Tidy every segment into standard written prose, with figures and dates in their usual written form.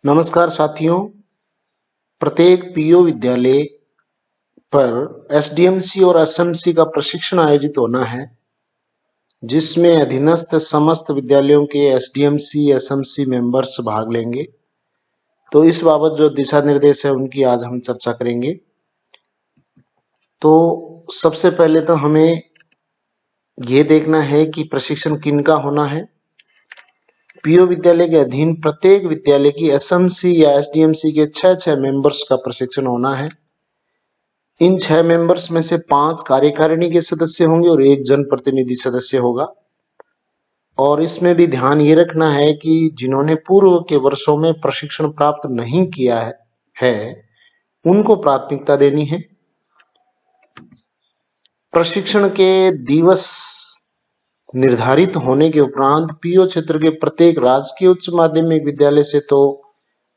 नमस्कार साथियों, प्रत्येक पीओ विद्यालय पर एसडीएमसी और एसएमसी का प्रशिक्षण आयोजित होना है, जिसमें अधीनस्थ समस्त विद्यालयों के एसडीएमसी एसएमसी मेंबर्स भाग लेंगे। तो इस बाबत जो दिशा निर्देश है उनकी आज हम चर्चा करेंगे। तो सबसे पहले तो हमें ये देखना है कि प्रशिक्षण किनका होना है। पीओ विद्यालय के अधीन प्रत्येक विद्यालय की एसएमसी या एसडीएमसी के 6 मेंबर्स का प्रशिक्षण होना है। इन 6 मेंबर्स में से 5 कार्यकारिणी के सदस्य होंगे और 1 जनप्रतिनिधि सदस्य होगा। और इसमें भी ध्यान ये रखना है कि जिन्होंने पूर्व के वर्षों में प्रशिक्षण प्राप्त नहीं किया है उनको प्राथमिकता देनी है। प्रशिक्षण के दिवस निर्धारित होने के उपरांत पीओ क्षेत्र के प्रत्येक राजकीय उच्च माध्यमिक विद्यालय से तो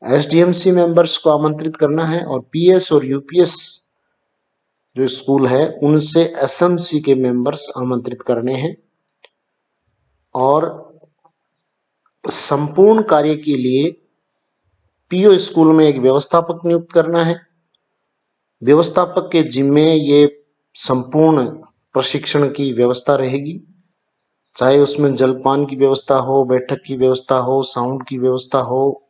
एसडीएमसी मेंबर्स को आमंत्रित करना है और पीएस और यूपीएस जो स्कूल है उनसे एसएमसी के मेंबर्स आमंत्रित करने हैं। और संपूर्ण कार्य के लिए पीओ स्कूल में एक व्यवस्थापक नियुक्त करना है। व्यवस्थापक के जिम्मे ये संपूर्ण प्रशिक्षण की व्यवस्था रहेगी, चाहे उसमें जलपान की व्यवस्था हो, बैठक की व्यवस्था हो, साउंड की व्यवस्था हो,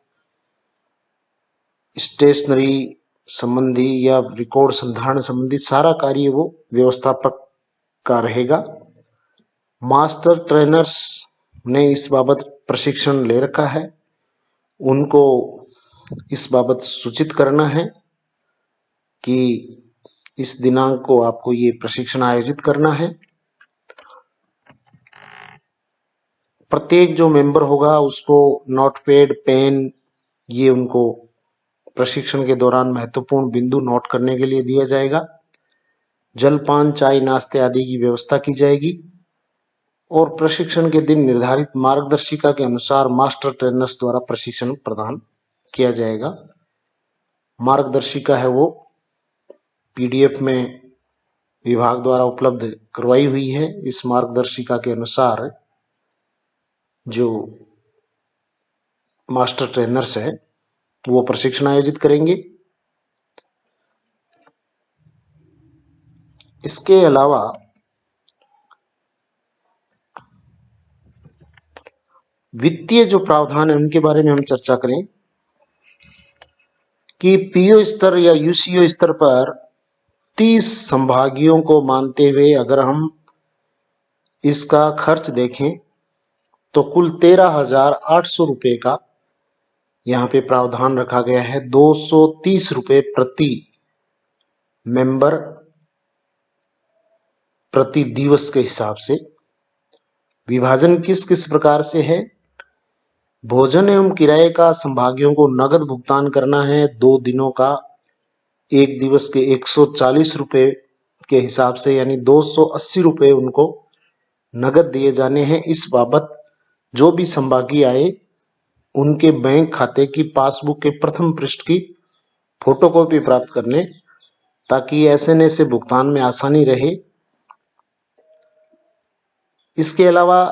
स्टेशनरी संबंधी या रिकॉर्ड संधारण संबंधी सारा कार्य वो व्यवस्थापक का रहेगा। मास्टर ट्रेनर्स ने इस बाबत प्रशिक्षण ले रखा है, उनको इस बाबत सूचित करना है कि इस दिनांक को आपको ये प्रशिक्षण आयोजित करना है। प्रत्येक जो मेंबर होगा उसको नोटपैड, पेन ये उनको प्रशिक्षण के दौरान महत्वपूर्ण बिंदु नोट करने के लिए दिया जाएगा। जलपान, चाय, नाश्ते आदि की व्यवस्था की जाएगी और प्रशिक्षण के दिन निर्धारित मार्गदर्शिका के अनुसार मास्टर ट्रेनर्स द्वारा प्रशिक्षण प्रदान किया जाएगा। मार्गदर्शिका है वो पीडीएफ में विभाग द्वारा उपलब्ध करवाई हुई है। इस मार्गदर्शिका के अनुसार जो मास्टर ट्रेनर्स है वो प्रशिक्षण आयोजित करेंगे। इसके अलावा वित्तीय जो प्रावधान है उनके बारे में हम चर्चा करें कि पीओ स्तर या यूसीओ स्तर पर 30 संभागियों को मानते हुए अगर हम इसका खर्च देखें तो कुल 13,800 रुपए का यहाँ पे प्रावधान रखा गया है। 230 रुपए प्रति मेंबर प्रति दिवस के हिसाब से। विभाजन किस किस प्रकार से है? भोजन एवं किराए का संभागियों को नगद भुगतान करना है 2 दिनों का, एक दिवस के 140 रुपए के हिसाब से, यानी 280 रुपए उनको नगद दिए जाने हैं। इस बाबत जो भी संभागी आए उनके बैंक खाते की पासबुक के प्रथम पृष्ठ की फोटोकॉपी प्राप्त कर लें ताकि एसएनए से भुगतान में आसानी रहे। इसके अलावा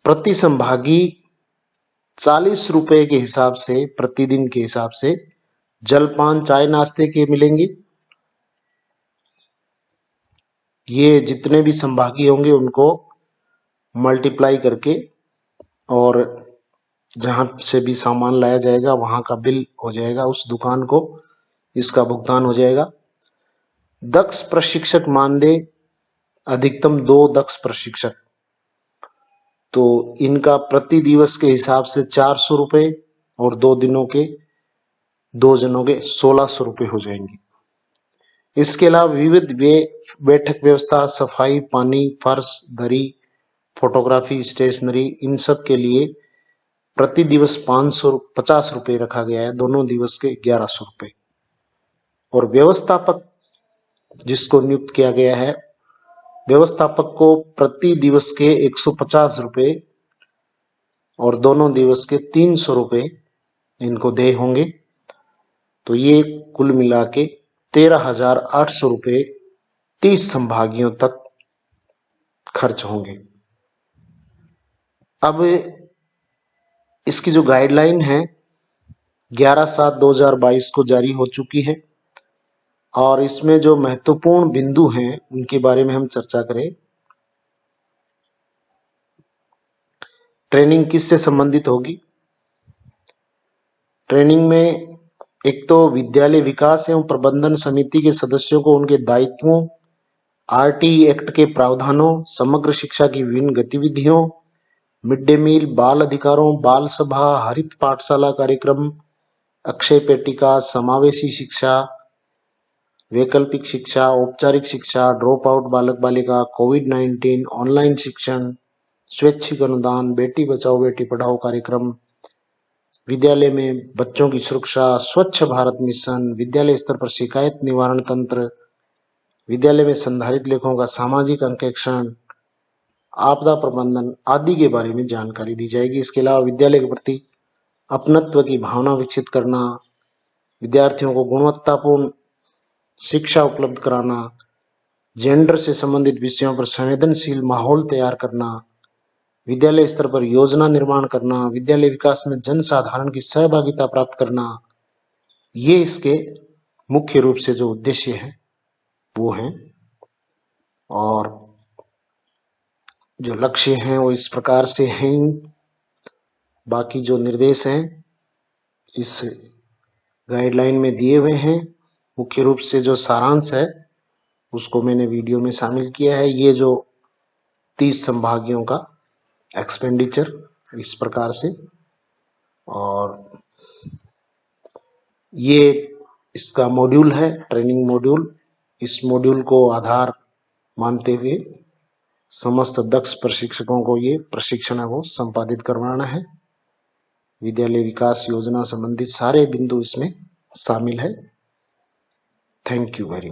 प्रति संभागी 40 रुपए के हिसाब से प्रतिदिन के हिसाब से जलपान, चाय, नाश्ते के मिलेंगे। ये जितने भी संभागी होंगे उनको मल्टीप्लाई करके और जहां से भी सामान लाया जाएगा वहां का बिल हो जाएगा, उस दुकान को इसका भुगतान हो जाएगा। दक्ष प्रशिक्षक मानदेय अधिकतम 2 दक्ष प्रशिक्षक, तो इनका प्रति दिवस के हिसाब से 400 रुपए और 2 दिनों के 2 जनों के 1600 रुपए हो जाएंगे। इसके अलावा विविध बैठक व्यवस्था, सफाई, पानी, फर्श, दरी, फोटोग्राफी, स्टेशनरी, इन सब के लिए प्रति दिवस 550 रुपए रखा गया है, दोनों दिवस के 1100 रुपए। और व्यवस्थापक जिसको नियुक्त किया गया है, व्यवस्थापक को प्रति दिवस के 150 रुपए और दोनों दिवस के 300 रुपए इनको देय होंगे। तो ये कुल मिला के 13,800 रुपए 30 संभागियों तक खर्च होंगे। अब इसकी जो गाइडलाइन है 11/7/2022 को जारी हो चुकी है और इसमें जो महत्वपूर्ण बिंदु हैं उनके बारे में हम चर्चा करें। ट्रेनिंग किससे संबंधित होगी? ट्रेनिंग में एक तो विद्यालय विकास एवं प्रबंधन समिति के सदस्यों को उनके दायित्वों, आरटीई एक्ट के प्रावधानों, समग्र शिक्षा की विभिन्न गतिविधियों, मिड डे मील, बाल अधिकारों, बाल सभा, हरित पाठशाला कार्यक्रम, अक्षय पेटिका, समावेशी शिक्षा, वैकल्पिक शिक्षा, औपचारिक शिक्षा, ड्रॉप आउट बालक बालिका, कोविड-19, ऑनलाइन शिक्षण, स्वैच्छिक अनुदान, बेटी बचाओ बेटी पढ़ाओ कार्यक्रम, विद्यालय में बच्चों की सुरक्षा, स्वच्छ भारत मिशन, विद्यालय स्तर पर शिकायत निवारण तंत्र, विद्यालय में संधारित लेखों का सामाजिक अंकेक्षण, आपदा प्रबंधन आदि के बारे में जानकारी दी जाएगी। इसके अलावा विद्यालय के प्रति अपनत्व की भावना विकसित करना, विद्यार्थियों को गुणवत्तापूर्ण शिक्षा उपलब्ध कराना, जेंडर से संबंधित विषयों पर संवेदनशील माहौल तैयार करना, विद्यालय स्तर पर योजना निर्माण करना, विद्यालय विकास में जनसाधारण की सहभागिता प्राप्त करना, ये इसके मुख्य रूप से जो उद्देश्य है वो हैं। और जो लक्ष्य हैं वो इस प्रकार से हैं। बाकी जो निर्देश हैं इस गाइडलाइन में दिए हुए हैं। मुख्य रूप से जो सारांश है उसको मैंने वीडियो में शामिल किया है। ये जो 30 संभागियों का एक्सपेंडिचर इस प्रकार से, और ये इसका मॉड्यूल है, ट्रेनिंग मॉड्यूल। इस मॉड्यूल को आधार मानते हुए समस्त दक्ष प्रशिक्षकों को ये प्रशिक्षण है वो संपादित करवाना है। विद्यालय विकास योजना संबंधित सारे बिंदु इसमें शामिल है। Thank you very much.